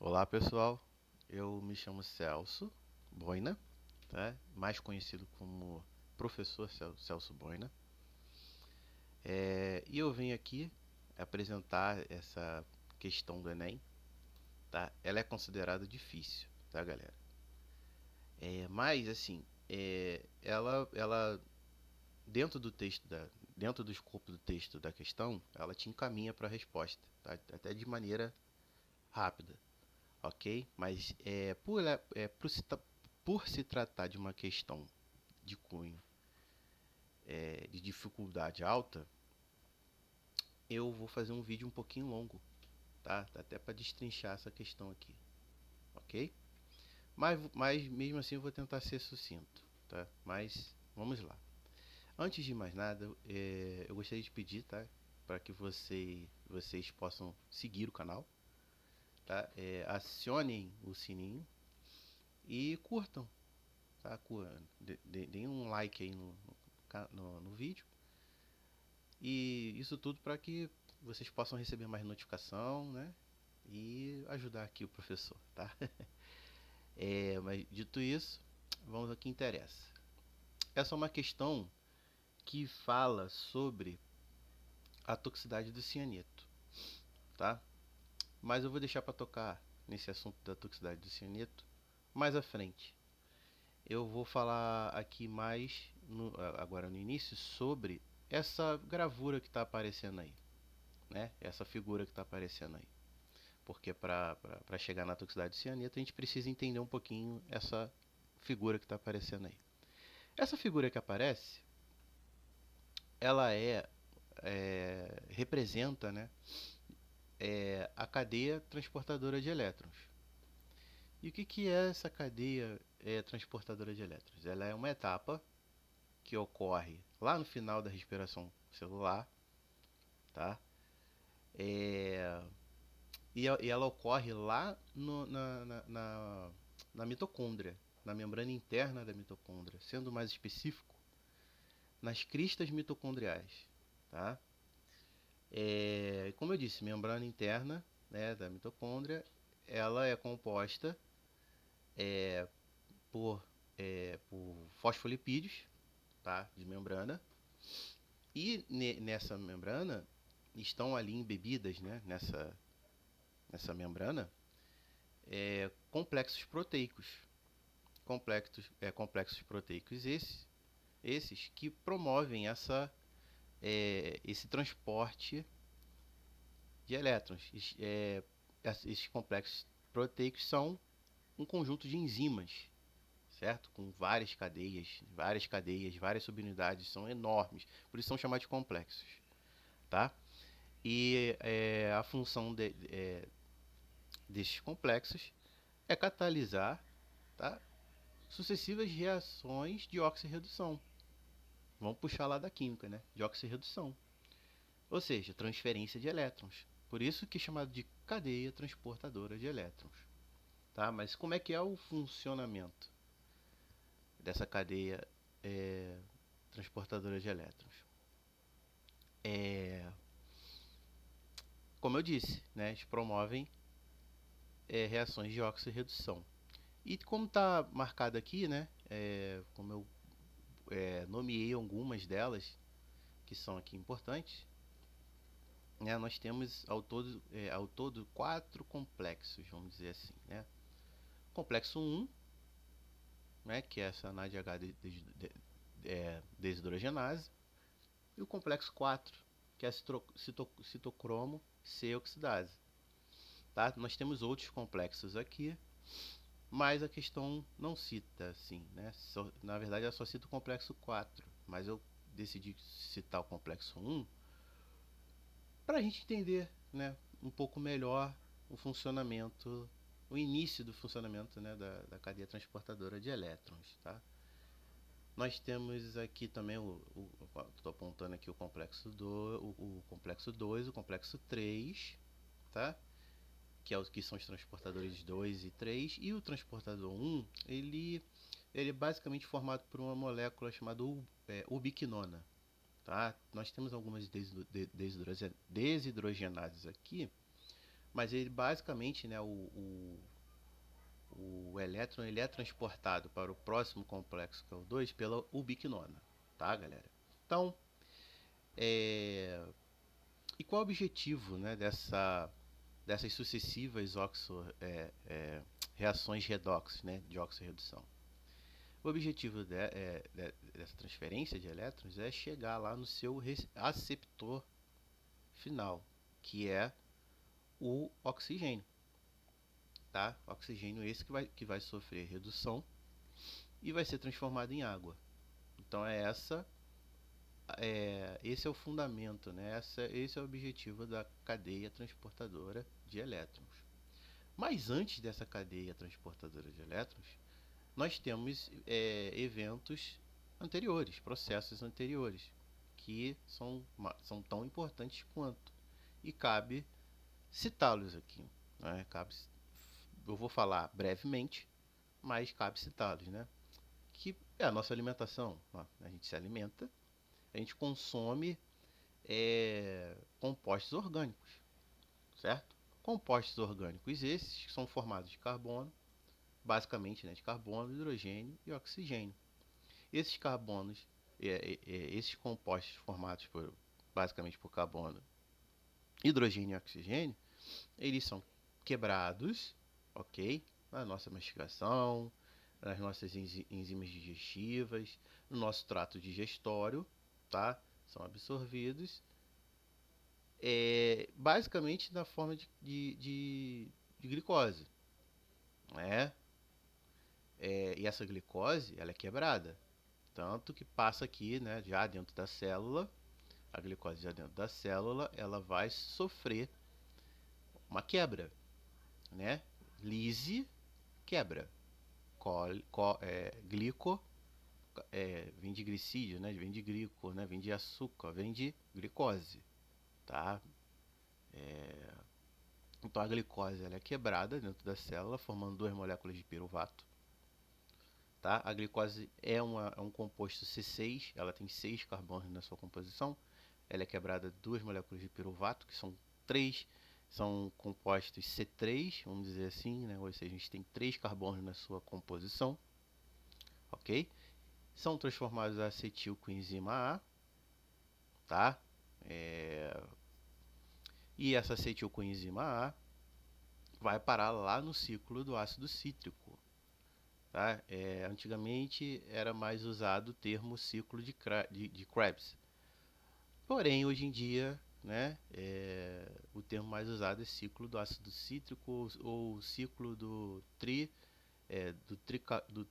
Olá pessoal, eu me chamo Celso Boina, tá? Mais conhecido como Professor Celso Boina, e eu venho aqui apresentar essa questão do Enem, tá? Ela é considerada difícil, tá, galera? Mas assim, ela dentro do texto dentro do escopo do texto da questão, ela te encaminha para a resposta, tá? Até de maneira rápida. Ok? Mas por se tratar de uma questão de cunho de dificuldade alta, eu vou fazer um vídeo um pouquinho longo, tá? Até para destrinchar essa questão aqui, ok? Mas mesmo assim eu vou tentar ser sucinto, tá? Mas vamos lá. Antes de mais nada, eu gostaria de pedir, tá? Para que vocês possam seguir o canal, tá? Acionem o sininho e curtam, tá? Deem um like aí no vídeo. E isso tudo para que vocês possam receber mais notificação, né? E ajudar aqui o professor, tá? Mas dito isso, vamos ao que interessa. Essa é uma questão que fala sobre a toxicidade do cianeto, tá? Mas eu vou deixar para tocar nesse assunto da toxicidade do cianeto mais à frente. Eu vou falar aqui mais agora no início sobre essa gravura que está aparecendo aí, né? Essa figura que está aparecendo aí. Porque para chegar na toxicidade de cianeto a gente precisa entender um pouquinho essa figura que está aparecendo aí. Essa figura que aparece, ela representa, né, a cadeia transportadora de elétrons. E o que é essa cadeia transportadora de elétrons? Ela é uma etapa que ocorre lá no final da respiração celular, tá? É, e ela ocorre lá na mitocôndria, na membrana interna da mitocôndria, sendo mais específico, nas cristas mitocondriais, tá? Como eu disse, membrana interna, né, da mitocôndria, ela é composta por, por fosfolipídios, tá, de membrana, e nessa membrana estão ali embebidas, né, nessa membrana, complexos proteicos, complexos proteicos esses que promovem esse transporte de elétrons. Esses complexos proteicos são um conjunto de enzimas, certo? Com várias cadeias, várias subunidades, são enormes, por isso são chamados de complexos, tá? E a função desses complexos é catalisar, tá, sucessivas reações de oxirredução. Vamos puxar lá da química, né? De oxirredução. Ou seja, transferência de elétrons. Por isso que é chamado de cadeia transportadora de elétrons. Tá? Mas como é que é o funcionamento dessa cadeia transportadora de elétrons? É, como eu disse, né, eles promovem reações de oxirredução. E como está marcado aqui, né, como eu nomeei algumas delas que são aqui importantes, né, nós temos ao todo quatro complexos, vamos dizer assim, né? Complexo 1, né, que é essa NADH desidrogenase, e o complexo 4, que é a citocromo C oxidase. Tá? Nós temos outros complexos aqui, mas a questão não cita assim, né? Na verdade, ela só cita o complexo 4, mas eu decidi citar o complexo 1 para a gente entender, né, um pouco melhor o funcionamento, o início do funcionamento, né, da cadeia transportadora de elétrons. Tá? Nós temos aqui também, estou apontando aqui o complexo 2, o complexo 2, o complexo 3, tá? Que são os transportadores 2 e 3, e o transportador 1, ele é basicamente formado por uma molécula chamada ubiquinona. Tá? Nós temos algumas desidrogenases aqui, Mas ele basicamente, né, o elétron ele é transportado para o próximo complexo, que é o 2, pela ubiquinona, tá, galera? Então, e qual é o objetivo, né, dessas sucessivas reações redox, né, de oxirredução? O objetivo dessa transferência de elétrons é chegar lá no seu aceptor final, que é o oxigênio, tá? Oxigênio esse que vai sofrer redução e vai ser transformado em água. Então esse é o fundamento, né? Esse é o objetivo da cadeia transportadora de elétrons. Mas antes dessa cadeia transportadora de elétrons, nós temos eventos anteriores, processos anteriores, que são tão importantes quanto. E cabe citá-los aqui. Né? Eu vou falar brevemente, mas cabe citá-los. Né? Que é a nossa alimentação. A gente se alimenta, a gente consome compostos orgânicos, certo? Compostos orgânicos esses que são formados de carbono, basicamente, né, de carbono, hidrogênio e oxigênio. Esses carbonos, esses compostos formados basicamente por carbono, hidrogênio e oxigênio, eles são quebrados, ok? Na nossa mastigação, nas nossas enzimas digestivas, no nosso trato digestório, tá? São absorvidos, basicamente na forma de glicose, né? E essa glicose, ela é quebrada, tanto que passa aqui, né, já dentro da célula, a glicose já dentro da célula, ela vai sofrer uma quebra, né? Lise, quebra. Glico, vem de glicídio, né? Vem de glico, né? Vem de açúcar, vem de glicose, tá? Então a glicose ela é quebrada dentro da célula, formando duas moléculas de piruvato. Tá? A glicose é um composto C6, ela tem 6 carbonos na sua composição. Ela é quebrada de duas moléculas de piruvato, que são compostos C3, vamos dizer assim, né? Ou seja, a gente tem 3 carbonos na sua composição, ok? São transformados a acetilcoenzima A, tá? E essa acetilcoenzima A vai parar lá no ciclo do ácido cítrico. Tá? Antigamente era mais usado o termo ciclo de Krebs. Porém, hoje em dia, né, o termo mais usado é ciclo do ácido cítrico ou ciclo do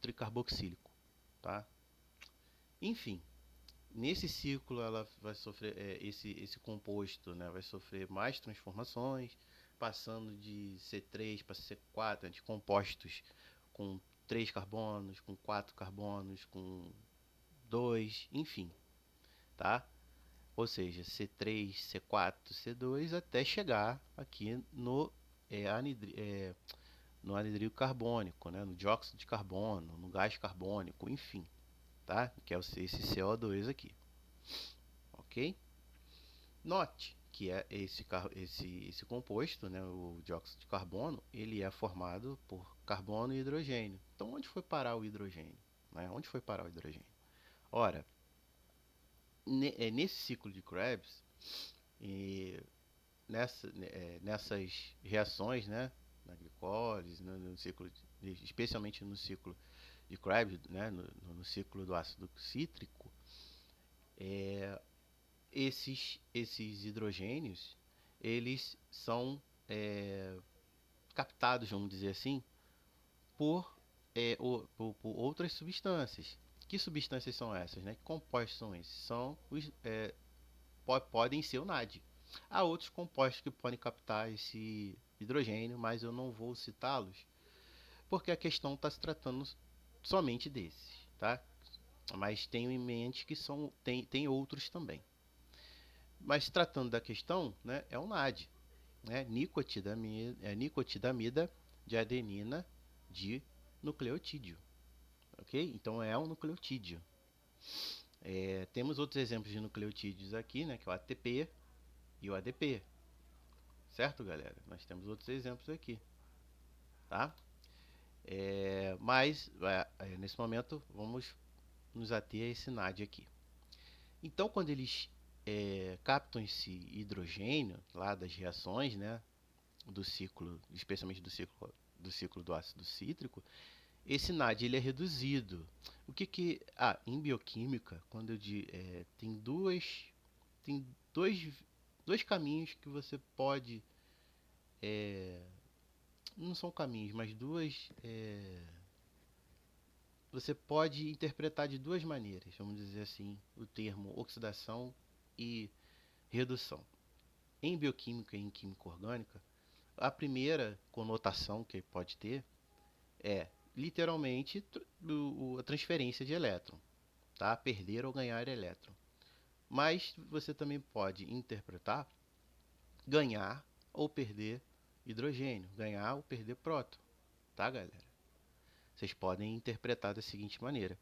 tricarboxílico. Tá? Enfim, nesse ciclo ela vai sofrer esse composto, né, vai sofrer mais transformações, passando de C3 para C4, de compostos com 3 carbonos, com 4 carbonos, com 2, enfim, tá? Ou seja, C3, C4, C2 até chegar aqui no anidril carbônico, né, no dióxido de carbono, no gás carbônico, enfim, tá? Que é esse CO2 aqui, ok? Note que esse composto, né, o dióxido de carbono, ele é formado por carbono e hidrogênio. Então, onde foi parar o hidrogênio? Né? Onde foi parar o hidrogênio? Ora, nesse ciclo de Krebs, e nessas reações, né, na glicólise, no ciclo, especialmente no ciclo de Krebs, né, no ciclo do ácido cítrico, esses hidrogênios, eles são captados, vamos dizer assim, por outras substâncias. Que substâncias são essas? Né? Que compostos são esses? Podem ser o NAD. Há outros compostos que podem captar esse hidrogênio, mas eu não vou citá-los, porque a questão está se tratando somente desses, tá? Mas tenho em mente que tem outros também. Mas tratando da questão, né, é o NAD, né, nicotidamida de adenina de nucleotídeo, ok? Então é um nucleotídeo. Temos outros exemplos de nucleotídeos aqui, né, que é o ATP e o ADP, certo, galera? Nós temos outros exemplos aqui, tá? Mas nesse momento vamos nos ater a esse NAD aqui. Então, quando eles captam esse hidrogênio lá das reações, né, do ciclo, especialmente do ciclo do ácido cítrico, esse NAD ele é reduzido. Em bioquímica, quando tem dois caminhos que você pode, não são caminhos, mas você pode interpretar de duas maneiras, vamos dizer assim, o termo oxidação e redução. Em bioquímica e em química orgânica, a primeira conotação que pode ter é literalmente a transferência de elétron, tá? Perder ou ganhar elétron. Mas você também pode interpretar ganhar ou perder hidrogênio, ganhar ou perder próton, tá, galera? Vocês podem interpretar da seguinte maneira,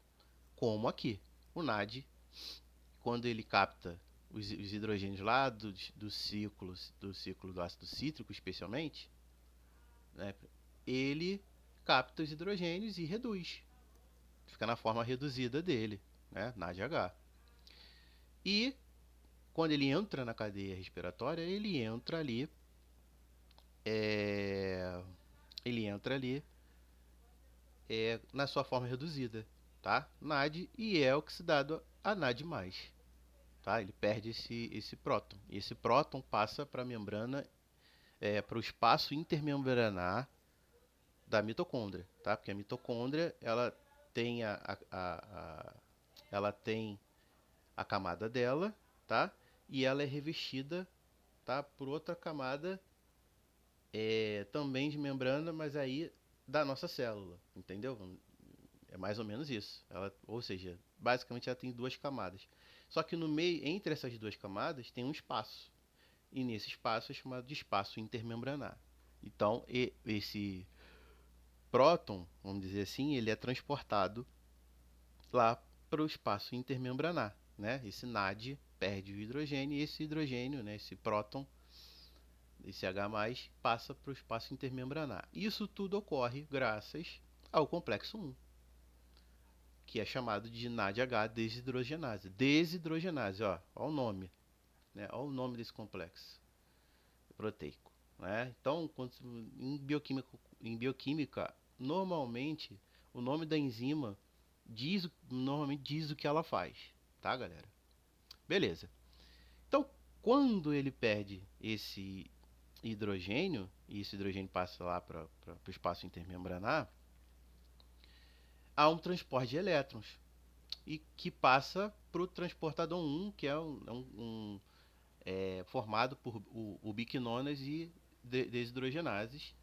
como aqui, o NAD, quando ele capta os hidrogênios lá do ciclo do ácido cítrico, especialmente, né, ele capta os hidrogênios e reduz, fica na forma reduzida dele, né, NADH. E quando ele entra na cadeia respiratória, é, ele entra ali na sua forma reduzida, tá? NAD e é oxidado a NAD+, tá? Ele perde esse próton. E esse próton passa para a membrana, para o espaço intermembranar da mitocôndria, tá? Porque a mitocôndria ela tem ela tem a camada dela, tá? E ela é revestida, tá? Por outra camada também de membrana, mas aí da nossa célula, entendeu? É mais ou menos isso. Ou seja, basicamente ela tem duas camadas. Só que no meio, entre essas duas camadas, tem um espaço. E nesse espaço é chamado de espaço intermembranar. Então, esse próton, vamos dizer assim, ele é transportado lá para o espaço intermembranar, né? Esse NAD perde o hidrogênio e esse hidrogênio, né, esse próton, esse H+, passa para o espaço intermembranar. Isso tudo ocorre graças ao complexo 1, que é chamado de NADH desidrogenase. Desidrogenase, ó o nome, né? Ó o nome desse complexo proteico, né? Então, em bioquímica, normalmente o nome da enzima normalmente diz o que ela faz, tá, galera? Beleza. Então, quando ele perde esse hidrogênio e esse hidrogênio passa lá para o espaço intermembranar, há um transporte de elétrons e que passa para o transportador 1, que é formado por ubiquinonas e desidrogenases,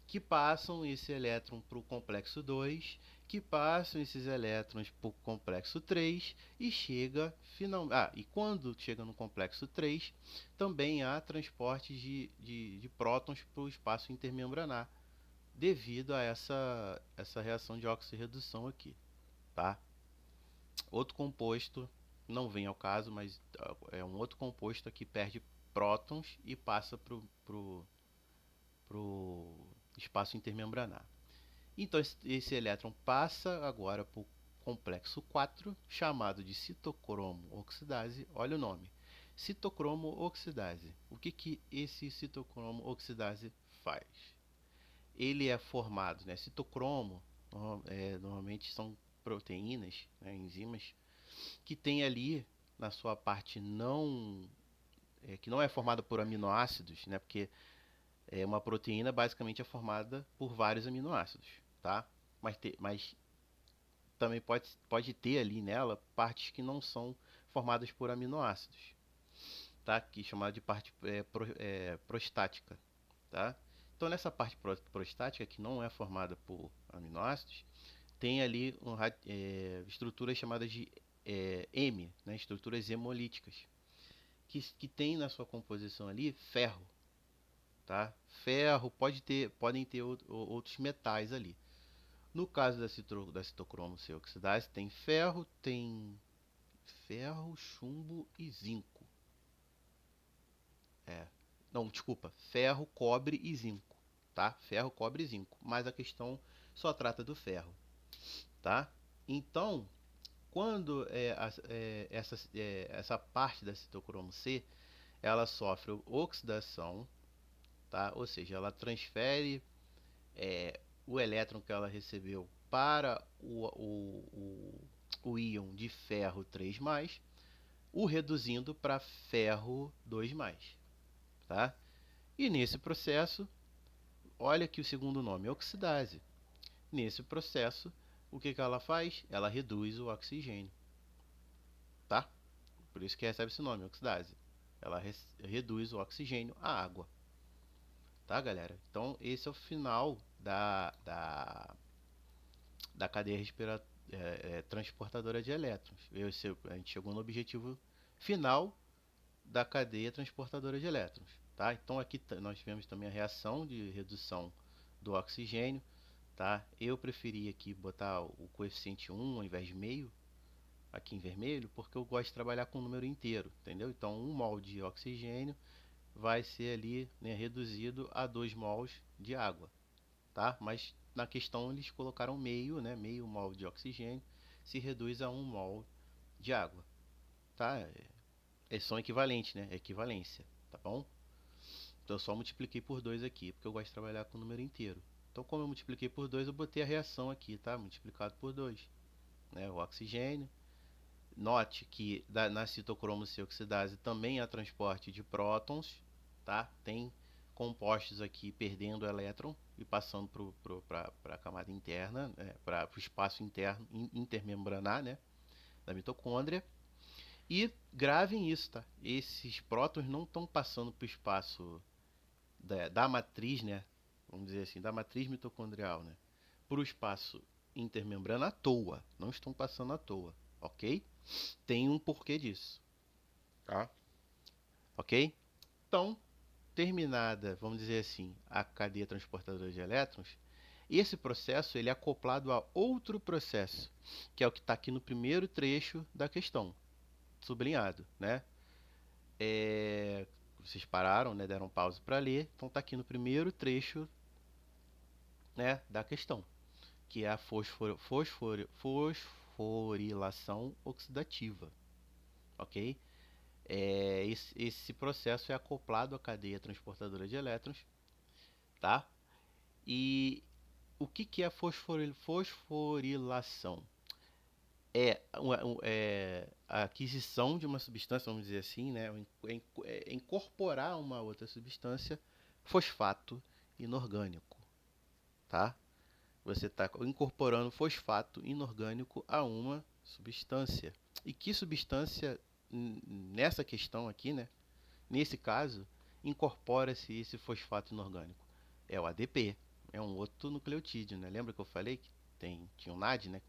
que passam esse elétron para o complexo 2, que passam esses elétrons para o complexo 3 e chega finalmente. E quando chega no complexo 3, também há transporte de prótons para o espaço intermembranar, devido a essa reação de oxirredução aqui, tá? Outro composto, não vem ao caso, mas é um outro composto que perde prótons e passa para o espaço intermembranar. Então esse elétron passa agora para o complexo 4, chamado de citocromo oxidase. Olha o nome, citocromo oxidase. O que esse citocromo oxidase faz? Ele é formado, né? Citocromo normalmente são proteínas, né, enzimas, que tem ali na sua parte que não é formada por aminoácidos, né? Porque uma proteína basicamente é formada por vários aminoácidos, tá? Mas também pode ter ali nela partes que não são formadas por aminoácidos, tá? Que é chamada de parte prostática, tá? Então nessa parte prostática que não é formada por aminoácidos, tem ali estruturas chamadas de M, né? Estruturas hemolíticas, que tem na sua composição ali ferro, tá? Ferro podem ter outros metais ali. No caso da citocromo C oxidase, tem ferro, chumbo e zinco. Não, desculpa, ferro, cobre e zinco, tá? Ferro, cobre e zinco, mas a questão só trata do ferro, tá? Então, quando essa parte da citocromo C, ela sofre oxidação, tá? Ou seja, ela transfere o elétron que ela recebeu para o íon de ferro 3+, o reduzindo para ferro 2+, tá? E nesse processo, olha que o segundo nome é oxidase. Nesse processo, o que ela faz? Ela reduz o oxigênio, tá? Por isso que recebe esse nome, oxidase. Ela reduz o oxigênio à água, tá, galera? Então, esse é o final da cadeia transportadora de elétrons. A gente chegou no objetivo final da cadeia transportadora de elétrons, tá? Então, aqui nós tivemos também a reação de redução do oxigênio, tá? Eu preferi aqui botar o coeficiente 1 ao invés de meio, aqui em vermelho, porque eu gosto de trabalhar com o número inteiro, entendeu? Então, 1 mol de oxigênio vai ser ali, né, reduzido a 2 mols de água, tá? Mas na questão eles colocaram meio, né, meio mol de oxigênio se reduz a 1 mol de água, tá? São equivalentes, né? Equivalência, tá bom? Então eu só multipliquei por 2 aqui, porque eu gosto de trabalhar com o número inteiro. Então, como eu multipliquei por 2, eu botei a reação aqui, tá? Multiplicado por 2, né? O oxigênio. Note que na citocromo C oxidase também há transporte de prótons, tá? Tem compostos aqui perdendo elétron e passando para a camada interna, né? Para o espaço interno, intermembranar, né? Da mitocôndria. E gravem isso, tá? Esses prótons não estão passando para o espaço da matriz, né? Vamos dizer assim, da matriz mitocondrial, né? Para o espaço intermembrana à toa. Não estão passando à toa, ok? Tem um porquê disso, tá? Ok? Então, terminada, vamos dizer assim, a cadeia transportadora de elétrons, esse processo ele é acoplado a outro processo, que é o que está aqui no primeiro trecho da questão, sublinhado, né? Vocês pararam, né? Deram pausa para ler, então está aqui no primeiro trecho, né, da questão, que é a fosforilação oxidativa, ok? Esse processo é acoplado à cadeia transportadora de elétrons, tá? E o que é a fosforilação? É a aquisição de uma substância, vamos dizer assim, né? Incorporar uma outra substância, fosfato inorgânico, tá? Você está incorporando fosfato inorgânico a uma substância. E que substância, nessa questão aqui, né? Nesse caso, incorpora-se esse fosfato inorgânico? É o ADP, é um outro nucleotídeo, né? Lembra que eu falei que tinha um NAD, né?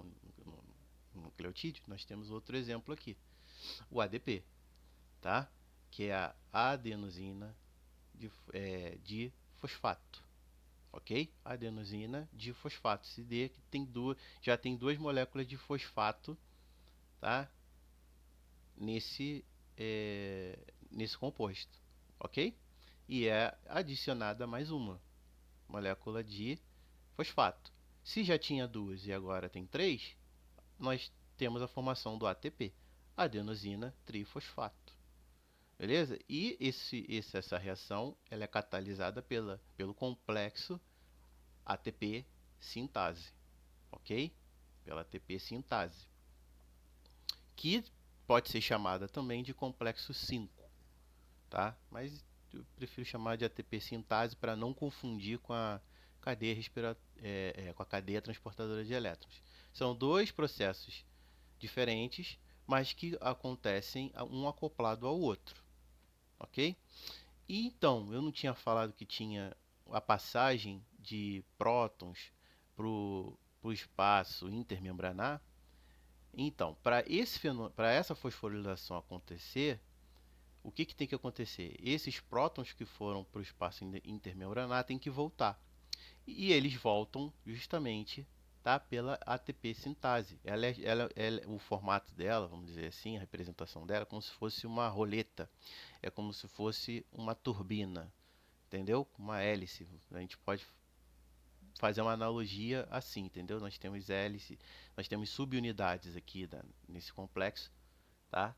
Um nucleotídeo? Nós temos outro exemplo aqui, o ADP, tá? Que é a adenosina de fosfato, ok? Adenosina de fosfato. Se dê que já tem duas moléculas de fosfato, tá? Nesse, nesse composto, ok? E é adicionada mais uma molécula de fosfato. Se já tinha duas e agora tem três, nós temos a formação do ATP, adenosina trifosfato. Beleza? E essa reação ela é catalisada pelo complexo ATP sintase, ok? Pela ATP sintase, que pode ser chamada também de complexo 5, tá? Mas eu prefiro chamar de ATP sintase para não confundir com a cadeia com a cadeia transportadora de elétrons. São dois processos diferentes, mas que acontecem um acoplado ao outro, ok? E então, eu não tinha falado que tinha a passagem de prótons para o espaço intermembranar? Então, para essa fosforilação acontecer, o que tem que acontecer? Esses prótons que foram para o espaço intermembranar têm que voltar. E eles voltam justamente, tá, pela ATP sintase. O formato dela, vamos dizer assim, a representação dela, é como se fosse uma roleta. É como se fosse uma turbina, entendeu? Uma hélice. A gente pode fazer uma analogia assim, entendeu? Nós temos hélice, nós temos subunidades aqui nesse complexo, tá?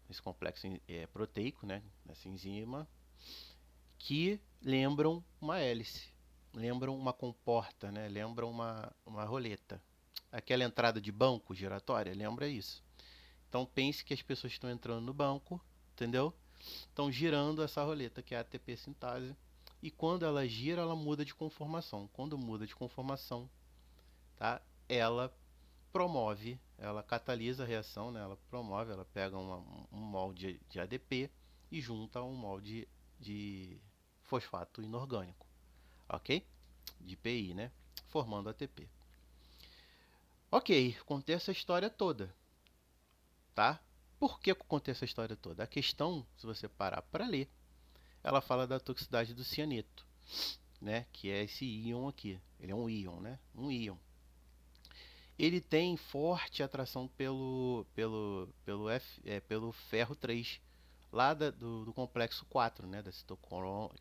Esse complexo proteico, né? Nessa enzima, que lembram uma hélice, lembram uma comporta, né? Lembram uma roleta. Aquela entrada de banco giratória, lembra isso. Então pense que as pessoas estão entrando no banco, entendeu? Estão girando essa roleta, que é a ATP sintase. E quando ela gira, ela muda de conformação. Quando muda de conformação, tá? Ela promove, ela catalisa a reação, né? Ela promove, ela pega um molde de ADP e junta um molde de fosfato inorgânico, ok? De PI, né? Formando ATP. Ok, contei essa história toda, tá? Por que eu contei essa história toda? A questão, se você parar para ler, ela fala da toxicidade do cianeto, né? Que é esse íon aqui. Ele é um íon, né? Um íon. Ele tem forte atração pelo ferro 3, lá do complexo 4, né?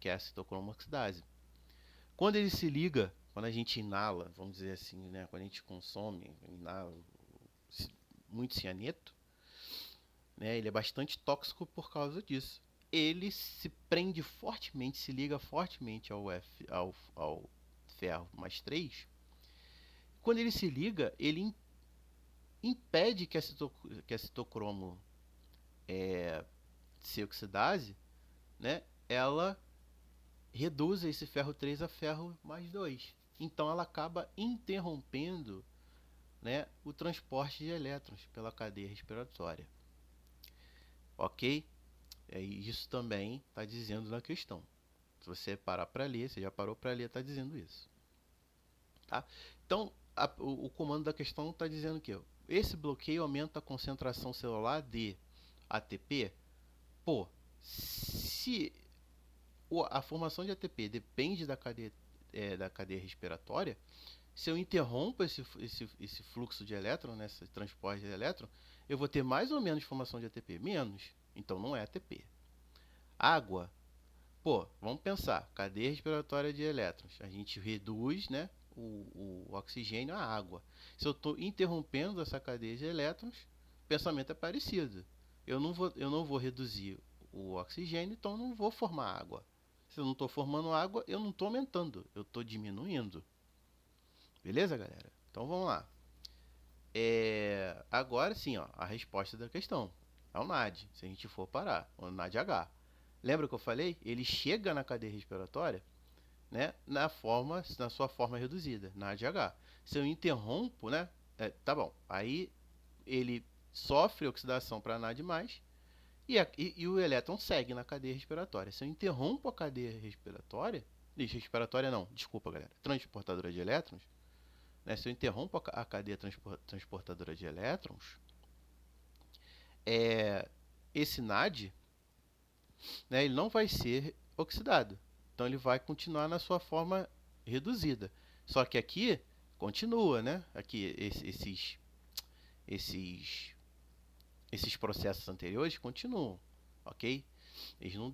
Que é a citocromo oxidase. Quando ele se liga, quando a gente inala, vamos dizer assim, né? Quando a gente consome, inala muito cianeto, né? Ele é bastante tóxico por causa disso. Ele se prende fortemente, se liga fortemente ao ferro mais 3. Quando ele se liga, ele impede que a citocromo C oxidase, né, ela reduza esse ferro 3 a ferro mais 2. Então ela acaba interrompendo, né, o transporte de elétrons pela cadeia respiratória. Ok? Isso também está dizendo na questão. Se você parar para ler, você já parou para ler, está dizendo isso. Tá? Então, o comando da questão está dizendo que esse bloqueio aumenta a concentração celular de ATP. Pô, se a formação de ATP depende da cadeia respiratória, se eu interrompo esse fluxo de elétron, né, esse transporte de elétron, eu vou ter mais ou menos formação de ATP? Menos. Então não é ATP. Água. Pô, vamos pensar. Cadeia respiratória de elétrons. A gente reduz, né, o oxigênio à água. Se eu estou interrompendo essa cadeia de elétrons, o pensamento é parecido. Eu não vou reduzir o oxigênio, então eu não vou formar água. Se eu não estou formando água, eu não estou aumentando, eu estou diminuindo. Beleza, galera? Então vamos lá. Agora sim, ó, a resposta da questão. É o NAD, se a gente for parar. O NADH. Lembra que eu falei? Ele chega na cadeia respiratória, né, na sua forma reduzida, NADH. Se eu interrompo, né, tá bom. Aí ele sofre oxidação para NAD+, e o elétron segue na cadeia respiratória. Se eu interrompo a cadeia respiratória não, desculpa galera, transportadora de elétrons, né, se eu interrompo a cadeia transportadora de elétrons, esse NAD, né, ele não vai ser oxidado. Então ele vai continuar na sua forma reduzida. Só que aqui continua, né? Aqui esses esses processos anteriores continuam, ok? Eles não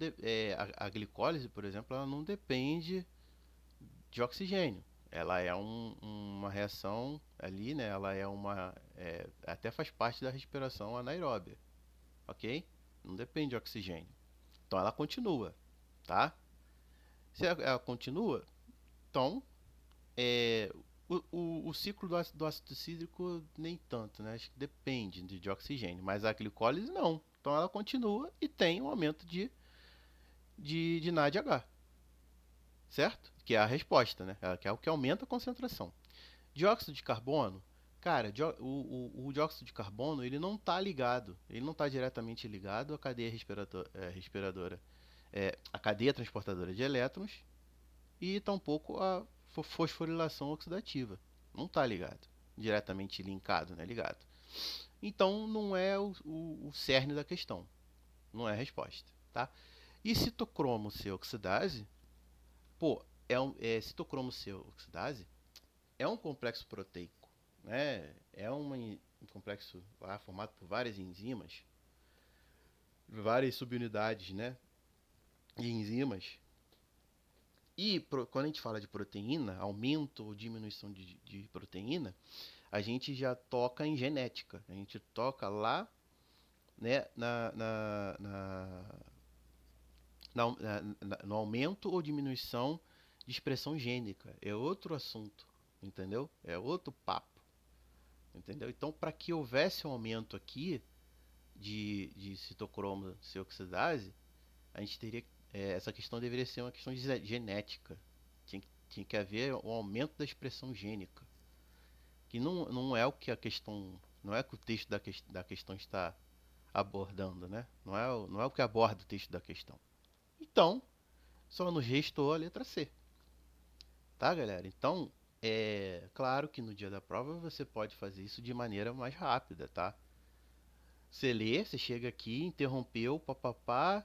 a glicólise, por exemplo, ela não depende de oxigênio. Ela é uma reação ali, né? Ela é até faz parte da respiração anaeróbia, ok? Não depende de oxigênio. Então ela continua, tá? Se ela continua, então o ciclo do ácido cítrico nem tanto, né? Acho que depende de oxigênio, mas a glicólise não. Então ela continua e tem um aumento de NADH, certo? Que é a resposta, né? Que é o que aumenta a concentração. Dióxido de carbono, cara, o dióxido de carbono ele não está ligado, ele não está diretamente ligado à cadeia respiradora, a cadeia transportadora de elétrons e tampouco a fosforilação oxidativa. Não está ligado, diretamente linkado, né? Ligado. Então não é o cerne da questão, não é a resposta, tá? E citocromo C oxidase, pô, citocromo C oxidase é um complexo proteico, né? É um complexo lá formado por várias enzimas, várias subunidades, né? e enzimas. E quando a gente fala de proteína, aumento ou diminuição de proteína, a gente já toca em genética. A gente toca lá, né, no aumento ou diminuição de expressão gênica. É outro assunto, entendeu? É outro papo, entendeu? Então, para que houvesse um aumento aqui de citocromo desoxidase, a gente teria essa questão deveria ser uma questão de genética. Tinha que haver um aumento da expressão gênica, que não é o que a questão, não é o que o texto da questão está abordando, né? Não é o que aborda o texto da questão. Então, só nos restou a letra C, tá, galera? Então, é claro que no dia da prova você pode fazer isso de maneira mais rápida, tá? Você lê, você chega aqui, interrompeu, papapá,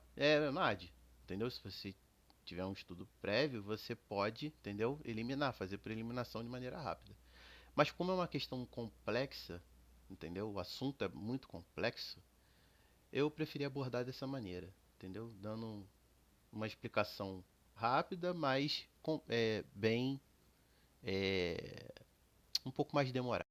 Nade, entendeu? Se você tiver um estudo prévio, você pode, entendeu? Eliminar, fazer por eliminação de maneira rápida. Mas como é uma questão complexa, entendeu? O assunto é muito complexo, eu preferi abordar dessa maneira, entendeu? Dando uma explicação rápida, mas bem, é, um pouco mais demorada.